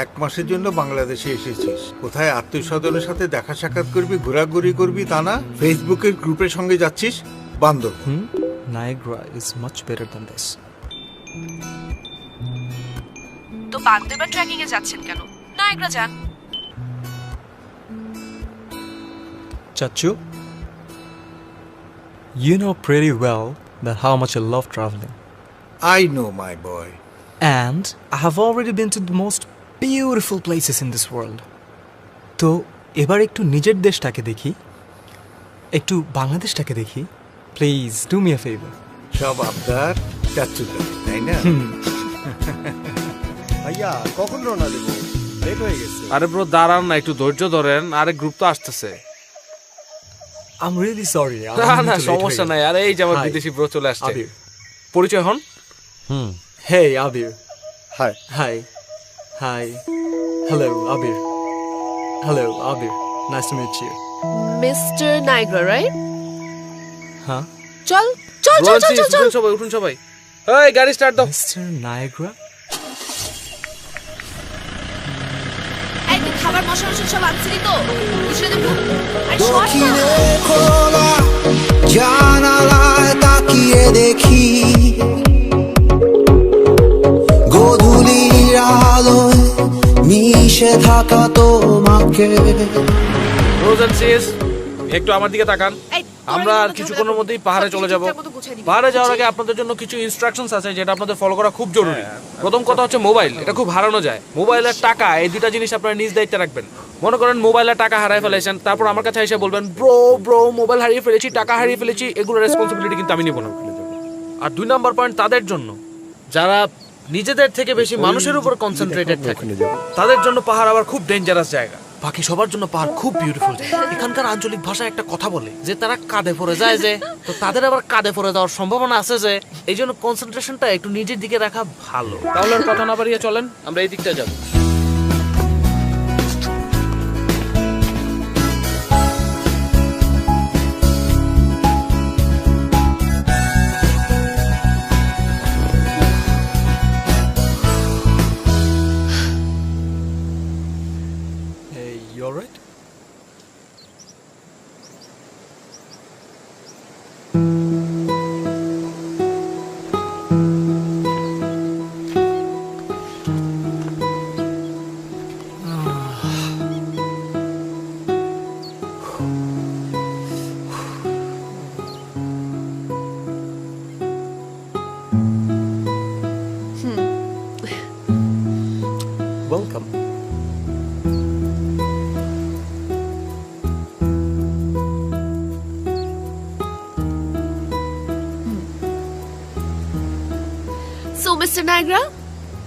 1 মাসের জন্য বাংলাদেশে এসেছিস। কোথায় আত্মীয়স্বজনের সাথে দেখা সাক্ষাৎ করবি, ঘোরাঘুরি করবি তা না, ফেসবুকের গ্রুপের সঙ্গে যাচ্ছিস। বান্দর। Niagara is much better than this. তো বাগদেবা ট্রেকিং এ যাচ্ছেন কেন? নায়াগ্রা যান। Chachu, you know pretty well that how much I love traveling. I know, my boy. And I have already been to the most beautiful places in this world. তো এবার একটু নিজের দেশটাকে দেখি, একটু বাংলাদেশটাকে দেখি। Please do me a favour. সব আবদার চাচ্চুদের, তাই না? ভাইয়া কখন রওনা দেবো? লেট হয়ে গেছে। আরে ব্রো দাঁড়ান না, একটু ধৈর্য ধরেন। আরে গ্রুপ তো আসতেছে। I'm really sorry. না সমস্যা নাই। আরে এই যে আমার বিদেশি ব্রো চলে আসছে। আবির। পরিচয় হন। Hey, Abir. Hi. Hi. Hi. Hello, Abir. Hello, Abir. Nice to meet you. Mister Niagara, right? Huh? চল চল চল চল চল চল। সবাই উঠুন সবাই। এই গাড়ি স্টার্ট দাও। Mr. Niagara? এই তুই খাবার মশলা সব আনছিলি তো? বুঝলে দেবো। আরে শর্ট না। দক্ষিণে খোলা জানালায় তাকিয়ে দেখি গোধূলির আলোয় মিশে থাকা তোমাকে। রোজ এন্ড সিস, একটু আমার দিকে তাকান। এই, আমরা আর কিছুক্ষণের মধ্যেই পাহাড়ে চলে যাব। পাহাড়ে যাওয়ার আগে আপনাদের জন্য কিছু ইনস্ট্রাকশনস আছে যেটা আপনাদের ফলো করা খুব জরুরি। প্রথম কথা হচ্ছে মোবাইল, এটা খুব হারানো যায়। মোবাইলের টাকা, এই দুটা জিনিস আপনারা নিজ দায়িত্বে রাখবেন। মনে করেন মোবাইলের টাকা হারিয়ে ফেলেছেন, তারপর আমার কাছে এসে বলবেন ব্রো মোবাইল হারিয়ে ফেলেছি, টাকা হারিয়ে ফেলেছি, এগুলোর রেসপন্সিবিলিটি কিন্তু আমি নিব না। আর 2 নাম্বার পয়েন্ট তাদের জন্য যারা নিজেদের থেকে বেশি মানুষের উপর কনসেন্ট্রেটেড থাকে, তাদের জন্য পাহাড় আবার খুব ডেঞ্জারাস জায়গা। বাকি সবার জন্য পাহাড় খুব বিউটিফুল জায়গা। এখানকার আঞ্চলিক ভাষায় একটা কথা বলে যে তারা কাঁধে পড়ে যায়, যে তো তাদের আবার কাঁধে পড়ে যাওয়ার সম্ভাবনা আছে, যে এই জন্য কনসেন্ট্রেশনটা একটু নিজের দিকে রাখা ভালো। তাহলে আর কথা না বাড়িয়ে চলেন আমরা এই দিকটা যাবো। Hey, you alright? Welcome. So mister Niagara,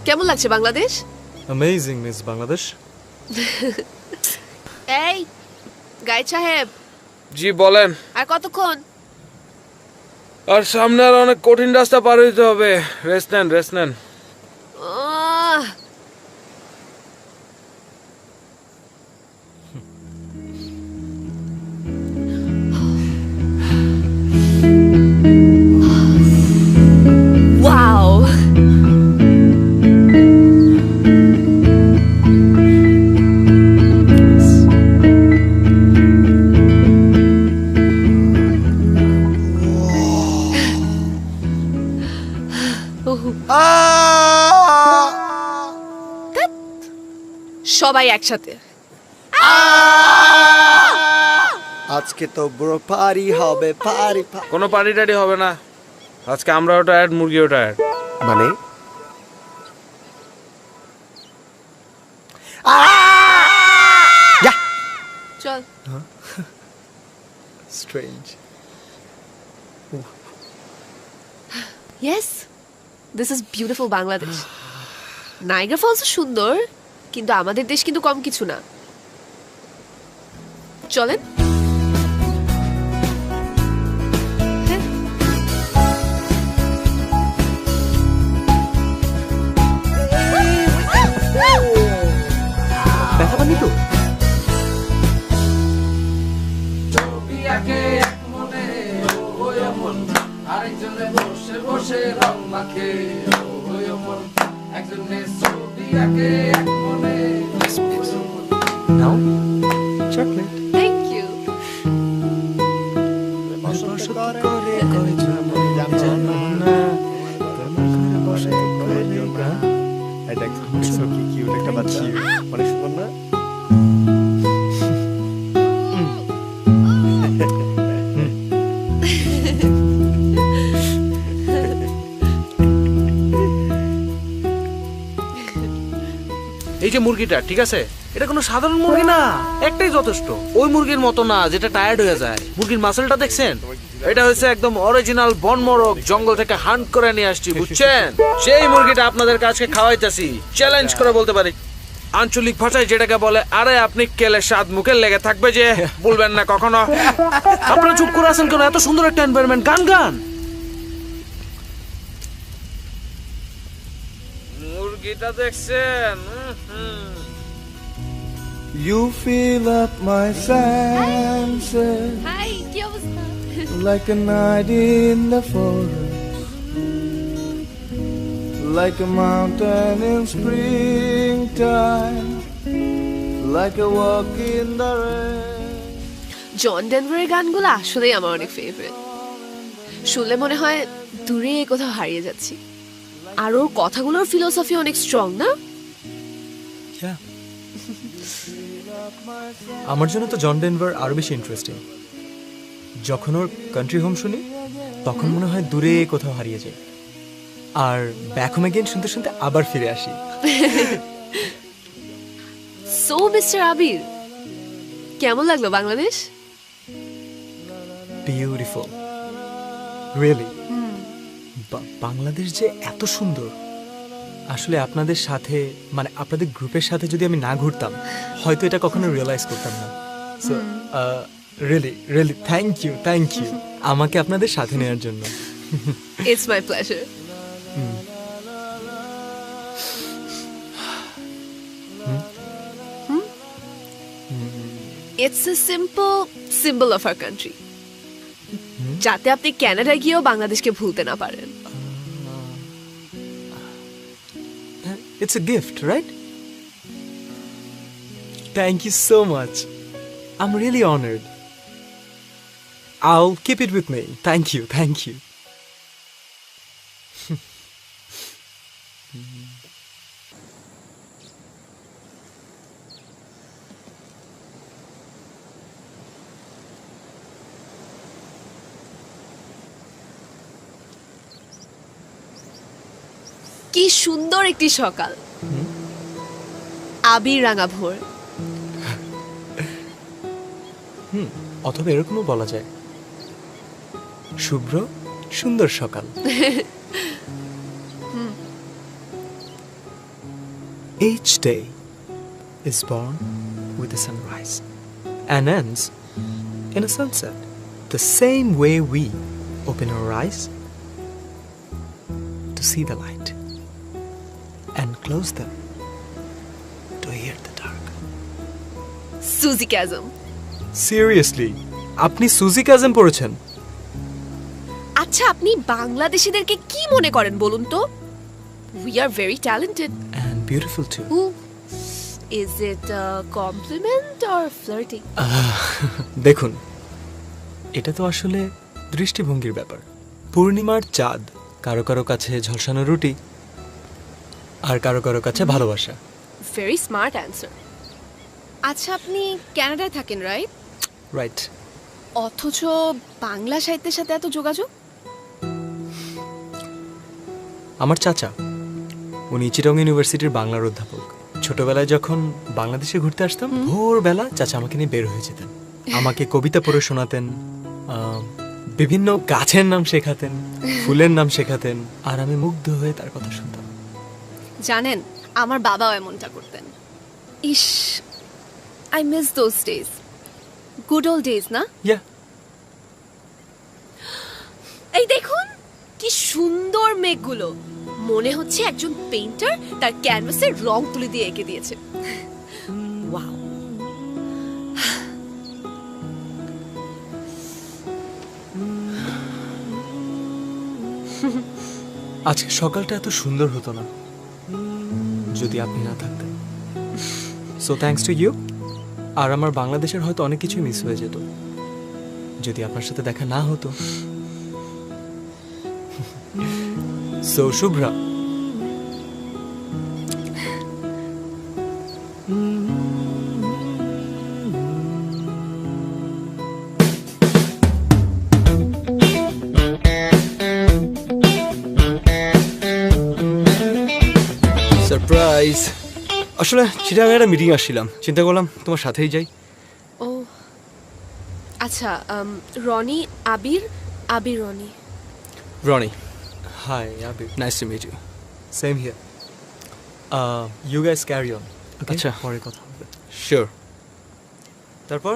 কেমন লাগছে বাংলাদেশ? Amazing, Miss Bangladesh. এই গাইড সাহেব, জি বলেন। আর কতক্ষণ? আর সামনে আর অনেক কঠিন রাস্তা পার হইতে হবে। রেস্ট নেন। আহ, ওয়াও, সবাই একসাথে। আজকে তো ব্রো পারি হবে, পারি কোনো পার্টি টাটি হবে না আজকে। আমরাও টায়ার্ড, মুরগিও টায়ার্ড। মানে চল। Strange. Yes, this is beautiful Bangladesh. Niagara falls সুন্দর, কিন্তু আমাদের দেশ কিন্তু কম কিছু না। চলেন। হ্যাঁ। ব্যথা পানি তো? আরেকজনে বসে বসে রং মাখে, একজনে ছবি আঁকে এক মনে। নাও চকলেট। Thank you. অনেক সুন্দর না? এই যে মুরগিটা, ঠিক আছে, এটা কোনো সাধারণ মুরগি না, একটাই যথেষ্ট। ওই মুরগির মতো না যেটা টায়ার্ড হয়ে যায়। মুরগির মাসেলটা দেখছেন? এটা হচ্ছে একদম অরিজিনাল বনমরক, জঙ্গল থেকে হান্ট করে নিয়ে আসছি, বুঝছেন? সেই মুরগিটা আপনাদের কাছে খাওয়াইতেছি, চ্যালেঞ্জ করে বলতে পারি। আঞ্চলিক ভাষায় যেটাকে বলে, আরে আপনি কেলে স্বাদ মুখে লেগে থাকবে যে, বলবেন না কখনো। আপনারা চুপ করে আছেন কেন? এত সুন্দর একটা এনভায়রনমেন্ট, গান গান। মুরগিটা দেখছেন? You fill up my senses hi, কি অবস্থা? like a night in the forest, like a mountain in springtime, like a walk in the rain. জন ডেনভারের গানগুলো আসলেই আমার অনেক ফেভারিট। শুনলে মনে হয় দূরে কোথাও হারিয়ে যাচ্ছি। আর ওর কথাগুলোর ফিলোসফি অনেক স্ট্রং না? Yeah. আমার জন্য তো জন ডেনভার আরো বেশি ইন্টারেস্টিং। যখন ওর কান্ট্রি হোম শুনি তখন মনে হয় দূরে কোথাও হারিয়ে যায়, আর ব্যাক হোম এগেইন শুনতে শুনতে আবার ফিরে আসি। সো মিস্টার আবির, কেমন লাগলো বাংলাদেশ? Beautiful, really. বাংলাদেশ যে এত সুন্দর, আসলে আপনাদের সাথে, মানে আপনাদের গ্রুপের সাথে যদি আমি না ঘুরতাম হয়তো এটা কখনো রিয়েলাইজ করতাম না। So really really thank you আমাকে আপনাদের সাথে নেওয়ার জন্য। It's my pleasure. It's a simple symbol of our country, যাতে আপনি কানাডায় গিয়েও বাংলাদেশকে ভুলতে না পারেন। It's a gift, right? Thank you so much. I'm really honored. I'll keep it with me. Thank you. কি সুন্দর একটি সকাল, আবির রাঙা ভোর। অথবা এরকমও বলা যায়, শুভ্র সুন্দর সকাল। Each day is born with a sunrise and ends in a sunset. The same way we open our eyes to see the light and close them to hear the dark. সুজি ক্যাজম। Seriously, আপনি সুজি কাজম পড়েছেন? আচ্ছা, আপনি বাংলাদেশিদেরকে কি মনে করেন বলুন তো? We are very talented. And beautiful too. Is it a compliment or flirting? দেখুন, এটা তো আসলে দৃষ্টিভঙ্গির ব্যাপার। পূর্ণিমার চাঁদ কারো কারো কাছে ঝলসানো রুটি, আর কারো কারো কাছে ভালোবাসা। Very smart answer. আচ্ছা, আপনি কানাডায় থাকেন, রাইট? রাইট। অথচ বাংলা সাহিত্যের সাথে এত যোগাযোগ? আমার চাচা, উনি চিটং ইউনিভার্সিটির বাংলার অধ্যাপক। ছোটবেলায় যখন বাংলাদেশে ঘুরতে আসতাম, ভোরবেলা চাচা আমাকে নিয়ে বের হয়ে যেতেন, আমাকে কবিতা পড়ে শোনাতেন, বিভিন্ন গাছের নাম শেখাতেন, ফুলের নাম শেখাতেন, আর আমি মুগ্ধ হয়ে তার কথা শুনতাম। জানেন, আমার বাবাও এমনটা করতেন। ইস, I miss those days, good old days, না? ইয়া। এই দেখুন কি সুন্দর মেঘগুলো, মনে হচ্ছে একজন পেইন্টার তার ক্যানভাসে রং তুলি দিয়ে এঁকে দিয়েছে। ওয়াও। আজকে সকালটা এত সুন্দর হতো না যদি আপনি না থাকতেন। সো থ্যাঙ্কস টু ইউ, আর আমার বাংলাদেশের হয়তো অনেক কিছুই মিস হয়ে যেত যদি আপনার সাথে দেখা না হতো। So Shubhra, surprise. আসলে চিটাগাং একটা মিটিং আসছিলাম, চিন্তা করলাম তোমার সাথেই যাই। ও আচ্ছা, Roni, Abir, Abir Roni. Roni, hi Abir, nice to meet you. Same here. You guys carry on. আচ্ছা, পরে কথা হবে। শিওর। তারপর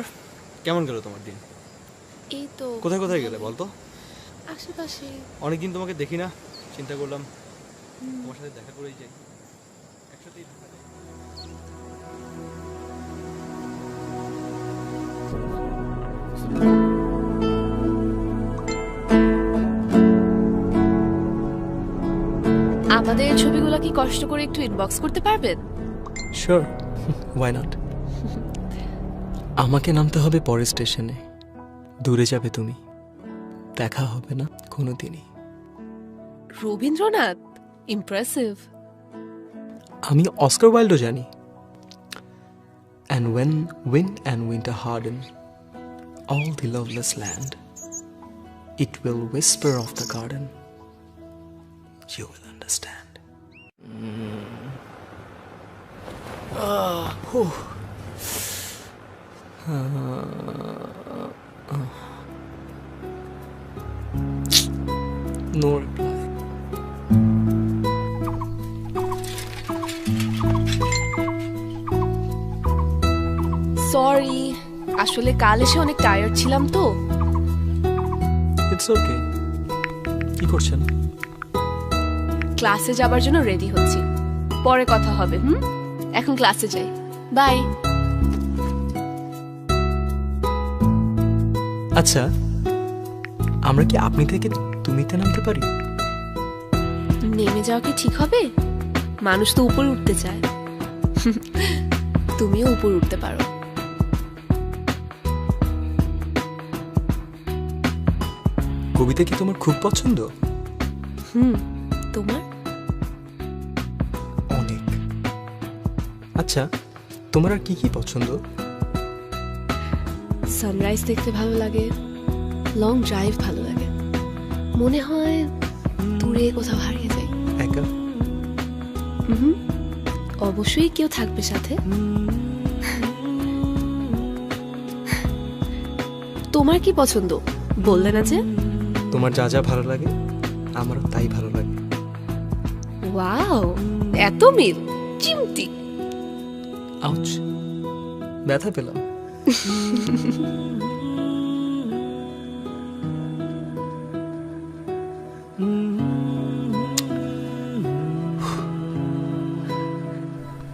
কেমন গেল তোমার দিন? এই তো কোথায় কোথায় গেলে বলতো? আশেপাশে। অনেকদিন তোমাকে দেখি না, চিন্তা করলাম তোমার সাথে দেখা করেই যাই, একসাথেই থাকা যায়। আমাদের এই ছবিগুলো কি কষ্ট করে একটু ইনবক্স করতে পারবেন? Sure, why not. আমাকে নামতে হবে পরের স্টেশনে, দূরে যাবে তুমি, দেখা হবে না কোনোদিনই। রবীন্দ্রনাথ, ইমপ্রেসিভ। আমি অস্কার ওয়াইল্ডও জানি। And when wind and winter harden all the loveless land, it will whisper of the garden, you will understand. No reply. Sorry, আসলে কাল এসে অনেক টায়ার্ড ছিলাম তো। It's okay. কি করছেন? ক্লাসে যাবার জন্য রেডি হচ্ছি, পরে কথা হবে। এখন ক্লাসে যাই, বাই। আচ্ছা, আমরা কি আপনি থেকে তুমিতে নামতে পারি? নেমে যাওয়া কি ঠিক হবে? মানুষ তো উপরে উঠতে চায়। তুমিও উপরে উঠতে পারো। কবিতা কি তোমার খুব পছন্দ? তোমার? অনেক। আচ্ছা, তোমার আর কি কি পছন্দ? সানরাইজ দেখতে ভালো লাগে, লং ড্রাইভ ভালো লাগে, মনে হয় দূরে কোথাও হারিয়ে যাই। একা? অবশ্যই কেউ থাকবে সাথে। তোমার কি পছন্দ বললে না যে? তোমার যা যা ভালো লাগে আমারও তাই ভালো লাগে। ওয়াও, এত মিল, চিমটি। আউচ, ব্যথা পেলাম।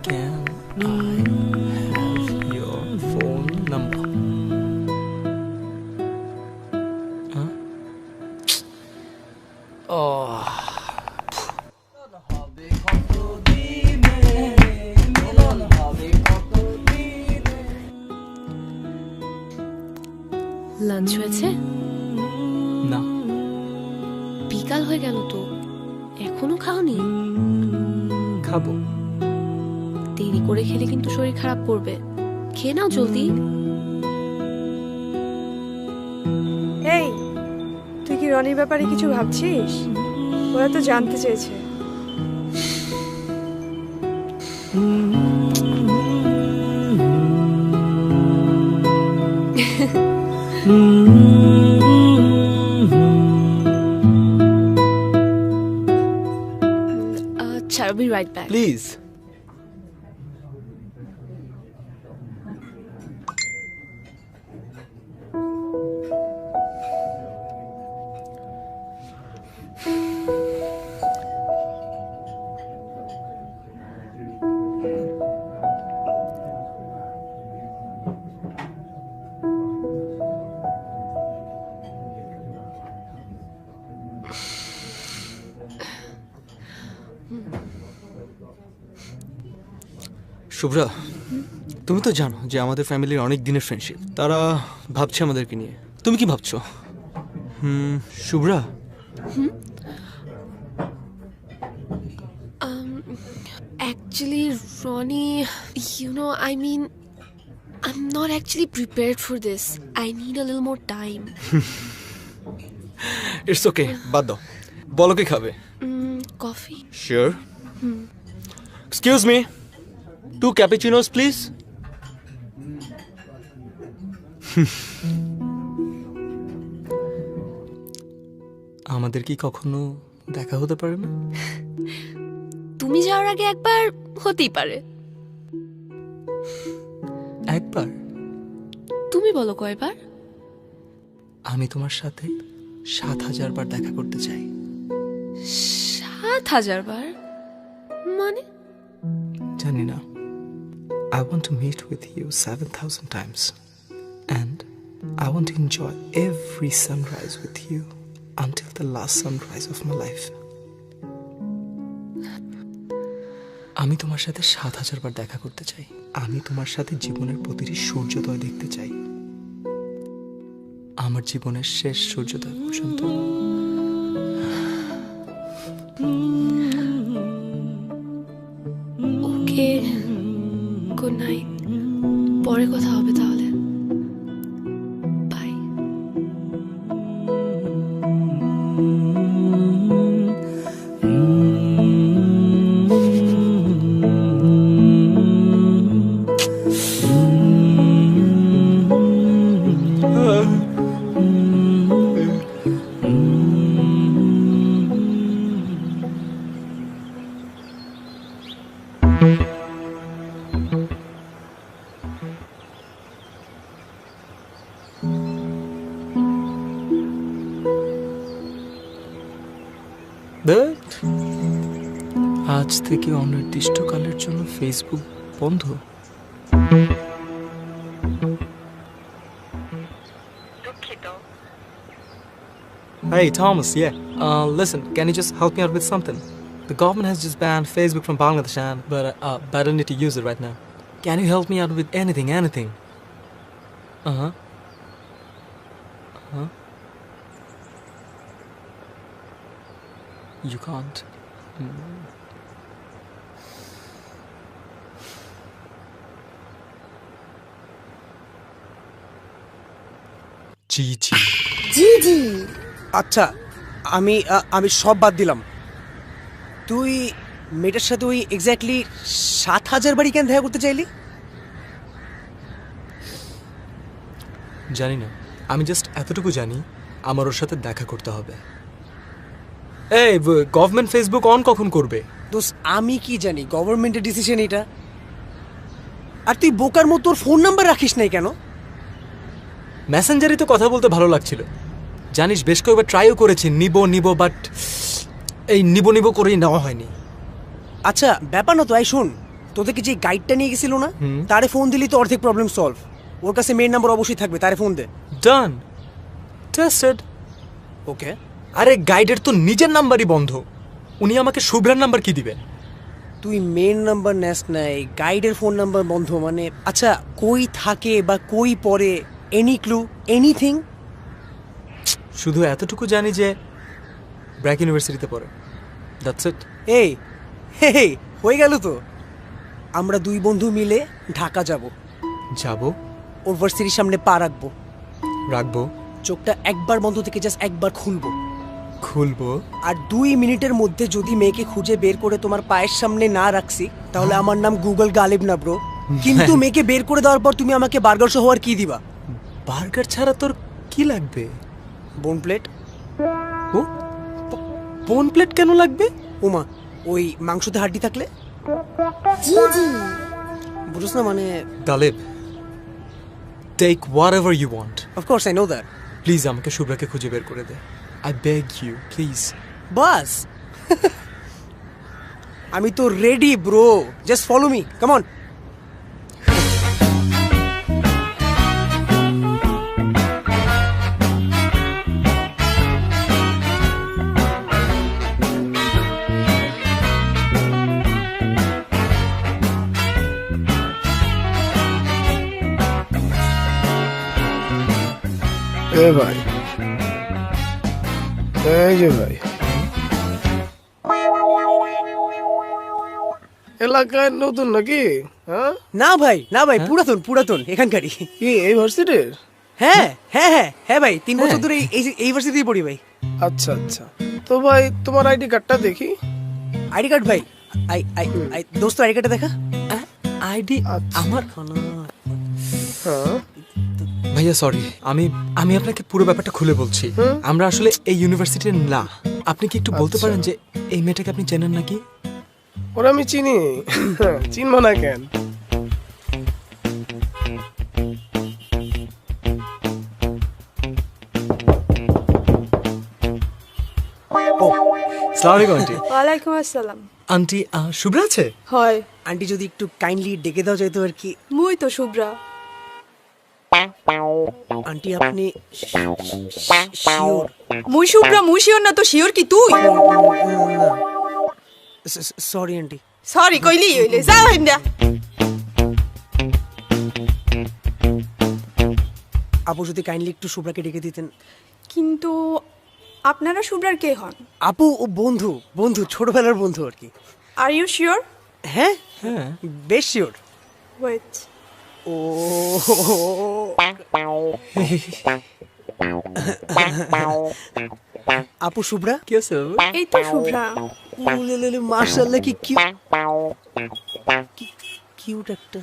Can I have your phone number? Huh? Oh. Lunch হয়েছে? না। বিকাল হয়ে গেল তো, এখনো খাওনি? খাবো। দেরি করে খেলে কিন্তু শরীর খারাপ করবে, খেয়ে নাও জলদি। এই, তুই কি রনির ব্যাপারে কিছু ভাবছিস? ওরা তো জানতে চেয়েছে। আচ্ছা, I'll be right back. Please. Shubhra, তুমি তো জানো যে আমাদের ফ্যামিলির অনেক দিনের ফ্রেন্ডশিপ, তারা ভাবছে আমাদেরকে নিয়ে। তুমি কি ভাবছো? Shubhra, Actually, Ronnie, I mean, I'm not actually prepared for this. I need a little more time. It's okay, বাদ দাও। বলো কি খাবে? Coffee? Sure. Excuse me, 2 cappuccinos please. আমাদের কি কখনো দেখা হতে পারে না? তুমি যাওয়ার আগে একবার হতেই পারে। একবার? তুমি বলো কয়বার? আমি তোমার সাথে 7,000 বার দেখা করতে চাই। 7,000 বার? মানে? জানি না। I want to meet with you 7,000 times. And I want to enjoy every sunrise with you until the last sunrise of my life. আমি তোমার সাথে 7,000 বার দেখা করতে চাই। আমি তোমার সাথে জীবনের প্রতিটি সূর্যোদয় দেখতে চাই, আমার জীবনের শেষ সূর্যোদয় পর্যন্ত। ওকে, গুড নাইট। পরে কথা হবে তাহলে। বাই। আজ থেকে অনির্দিষ্টকালের জন্য ফেসবুক বন্ধ। Hey Thomas, yeah. Listen, can you just help me out with something? The government has just banned Facebook from Bangladesh, but I don't need to use it right now. Can you help me out with anything? You can't. জি। আচ্ছা, আমি সব বাদ দিলাম। তুই মেয়েটার সাথে ওই exactly 7,000 বারই কেন দেখা করতে চাইলি? জানি না, আমি জাস্ট এতটুকু জানি আমার ওর সাথে দেখা করতে হবে। এই গভর্নমেন্ট ফেসবুক অন কখন করবে? দোস্ত, আমি কি জানি গভর্নমেন্টের ডিসিশন এটা। আর তুই বোকার মতো তোর ফোন নাম্বার রাখিস নাই কেন? মেসেঞ্জারে তো কথা বলতে ভালো লাগছিল, জানিস বেশ কয়েকবার ট্রাইও করেছি নিব, বাট এই নিব করেই নেওয়া হয়নি। আচ্ছা, ব্যাপার না তো। এই শোন, তোদেরকে যে গাইডটা নিয়ে গেছিল না, তারে ফোন দিলি তো অর্ধেক প্রবলেম সলভ। ওর কাছে মেইন নাম্বার অবশ্যই থাকবে, তারে ফোন দে। ডান, টেস্টেড। ওকে। আরে গাইডের তো নিজের নাম্বারই বন্ধ, উনি আমাকে শুভ্রার নাম্বার কি দিবেন? তুই মেইন নাম্বার নেস নাই, গাইডের ফোন নাম্বার বন্ধ মানে? আচ্ছা, কই থাকে বা কই পড়ে, এনি ক্লু, এনিথিং? শুধু এতটুকু জানি যে ব্র্যাক ইউনিভার্সিটিতে পড়ে, দ্যাটস ইট। এই হে, হয়ে গেল তো। আমরা দুই বন্ধু মিলে ঢাকা যাব। ওর ভার্সিটির সামনে পা রাখবো। চোখটা একবার বন্ধ থেকে জাস্ট একবার খুলবো। আর 2 মিনিটের মধ্যে যদি মেয়েকে খুঁজে বের করে তোমার পায়ের সামনে না রাখছি, তাহলে আমার নাম গুগল গালিব না ব্রো। কিন্তু মেয়েকে বের করে দেওয়ার পর তুমি আমাকে বার্গার সহ আর কি দিবা? বার্গার ছাড়া তোর কি লাগবে? বোন প্লেট। বোন প্লেট কেন লাগবে? ওমা, ওই মাংসতে হাড্ডি থাকলে। জি বুঝছ না মানে? Ghalib, take whatever you want. Of course I know that. Please আমাকে শুভ্রাকে খুঁজে বের করে দে, আই বেগ ইউ প্লিজ। বাস, আমি তো ready bro, just follow me, come on. ভাই, এই যে ভাই, এলাকায় নতুন নাকি? হ্যাঁ না ভাই, না ভাই, পুরাতন পুরাতন এখানকারই। কি এই ভার্সিটির? হ্যাঁ হ্যাঁ হ্যাঁ হ্যাঁ ভাই, 3 বছর ধরে এই ভার্সিটিতেই পড়ি ভাই। আচ্ছা আচ্ছা, তো ভাই তোমার আইডি কার্ডটা দেখি। আইডি কার্ড ভাই, দোস্ত আইডি কার্ডটা দেখা। আইডি আমার হ্যাঁ ভাইয়া সরি, আমি আপনাকে পুরো ব্যাপারটা খুলে বলছি। আমরা আসলে এই ইউনিভার্সিটির না। আপনি কি একটু বলতে পারেন যে এই মেয়েটাকে আপনি চেনেন নাকি? ওরা আমি চিনি, চিনবো না কেন? আসসালামু আলাইকুম আন্টি। ওয়ালাইকুম আসসালাম। আন্টি শুভ্রা আছে? হয়। আন্টি যদি একটু কাইন্ডলি ডেকে দাও যাইতো আর কি। মুই তো শুভ্রা। আন্টি আপনি শিওর? মুই শুভ্রা, মুই শিওর না তো শিওর কি তুই? Sorry aunty. সরি কইলি হইলে যাও হেন্দা। আপু যদি কাইন্ডলি একটু শুভ্রাকে ডেকে দিতেন। কিন্তু আপনারা শুভ্রার কে হন? আপু ও বন্ধু, বন্ধু ছোটবেলার বন্ধু আর কি। Are you sure? হ্যাঁ হ্যাঁ বেশ শিওর। ওয়েট। ও আপু শুভ্রা কি আছে? এই তো শুভ্রা। মাশাআল্লাহ কি কিউট একটা।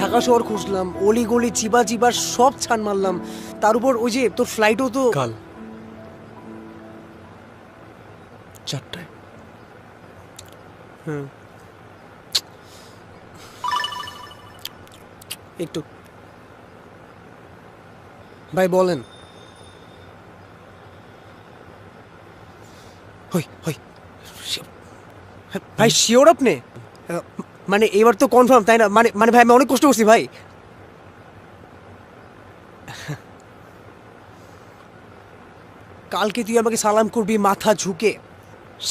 ঢাকা শহর খুঁজলাম, অলি গলি চিবা চিবা সব ছান মারলাম। তার উপর ওই যে তোর ফ্লাইটও তো কাল 4টায়। একটু ভাই বলেন। ভাই শিওর আপনি? মানে এবার তো কনফার্ম তাই না? মানে ভাই আমি অনেক কষ্ট করছি ভাই। কালকে তুই আমাকে সালাম করবি মাথা ঝুঁকে,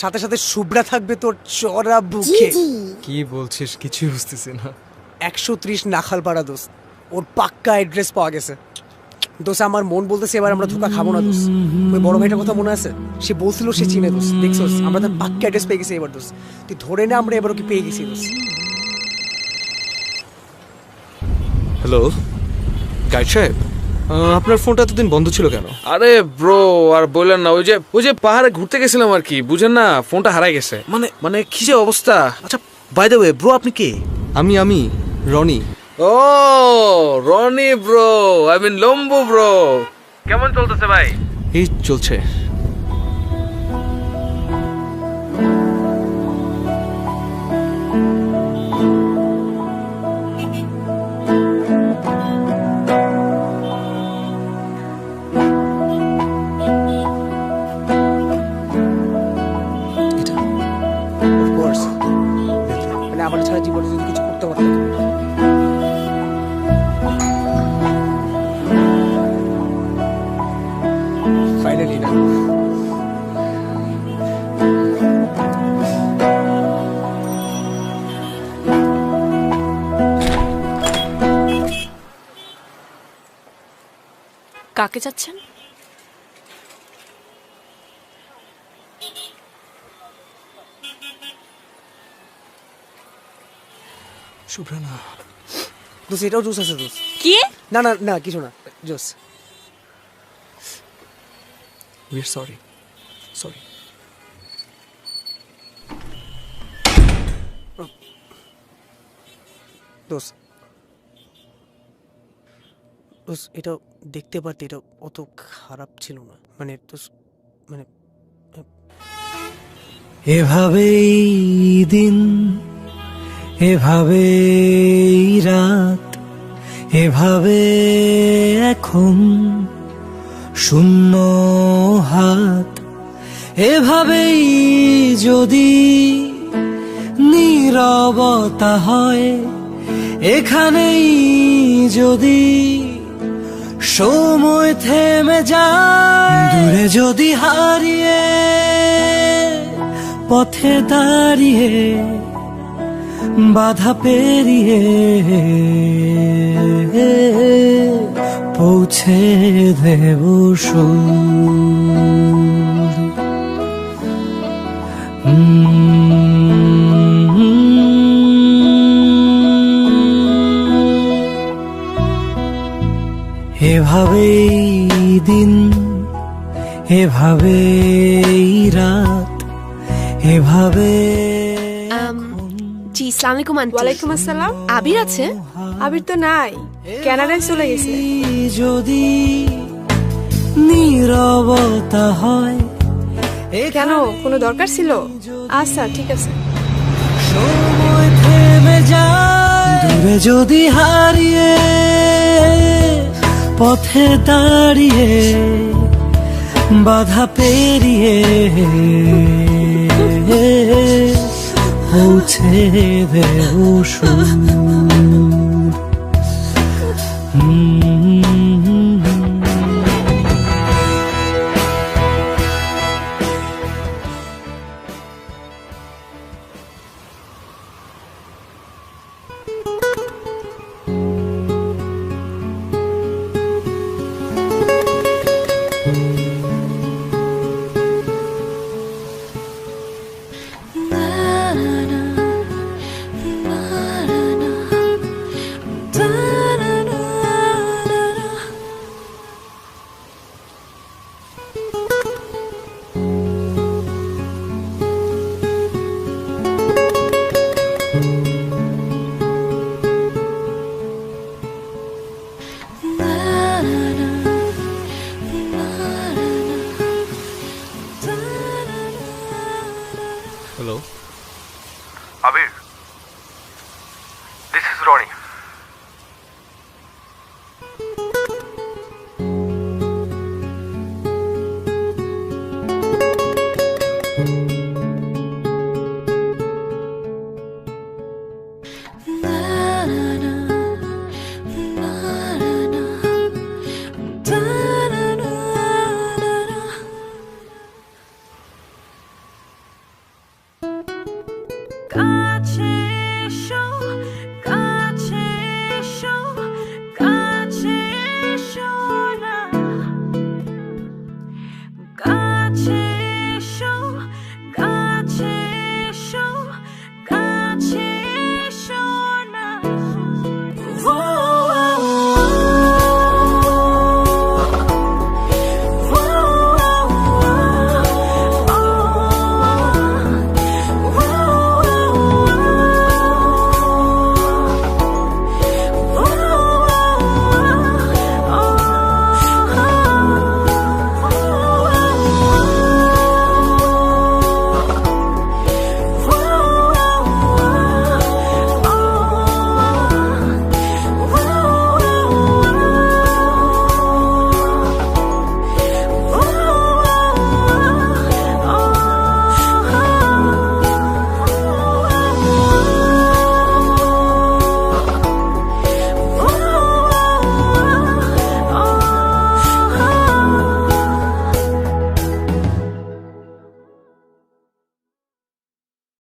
সাথে সাথে শুভ্রা থাকবে তোর চড়া বুকে। কি বলছিস কিছুই বুঝতেছি না। 130 নাখালপাড়া দোস্ত, ওর পাক্কা অ্যাড্রেস পাওয়া গেছে দোস্ত। আমার মন বলতেছে এবার আমরা ধোকা খাবো না দোস্ত। ওই বড় ভাইটার কথা মনে আছে? সে বলছিল সে চিনে দোস্ত। দেখছোস আমরা তার পাক্কা অ্যাড্রেস পেয়ে গেছি এবার দোস্ত। তুই ধরে না আমরা এবার ওকে পেয়ে গেছি দোস্ত। হ্যালো গাইড সাহেব, আপনার ফোনটা এতদিন বন্ধ ছিল কেন? আরে ব্রো আর বললেন না, ওই যে পাহাড়ে ঘুরতে গেছিলাম আর কি, বুঝেন না, ফোনটা হারাই গেছে। মানে কি যে অবস্থা। আচ্ছা বাই দ্য ওয়ে ব্রো আপনি কে? আমি রনি। ও রনি ব্রো, আই মিন লম্বু ব্রো। কেমন চলতেছে ভাই? এই চলছে। মানে আমার ছাড়া জীবনে যদি কিছু করতে পারতাম। ফাইনালি না। কাকে চাচ্ছেন? শুভ্রা না দোস্ত, এটাও জুস আছে দোস্ত। কি? না না না কিছু না, জুস। We are sorry. দোস্ত এটা দেখতে পারতে, এটা অত খারাপ ছিল না। মানে মানে এভাবেই দিন, এভাবেই রাত, এভাবে এখন শূন্য হাত, এভাবেই যদি নীরবতা হয়, এখানেই যদি সময় থেমে যায়, দূরে যদি হারিয়ে পথে দাঁড়িয়ে বাধা পেরিয়ে পৌঁছে দেব এভাবেই দিন, এভাবেই রাত, এভাবে জি আসসালামু আলাইকুম আন্টি। ওয়ালাইকুম আসসালাম। আবির আছে? আবির তো নাই, কানাডায় চলে গেছে। যদি নীরবতা হয়, কেন, কোনো দরকার ছিল? আচ্ছা ঠিক আছে। সময় থেমে যায়, দূরে যদি হারিয়ে পথে দাঁড়িয়ে বাধা পেরিয়ে পৌঁছে দেব সুর।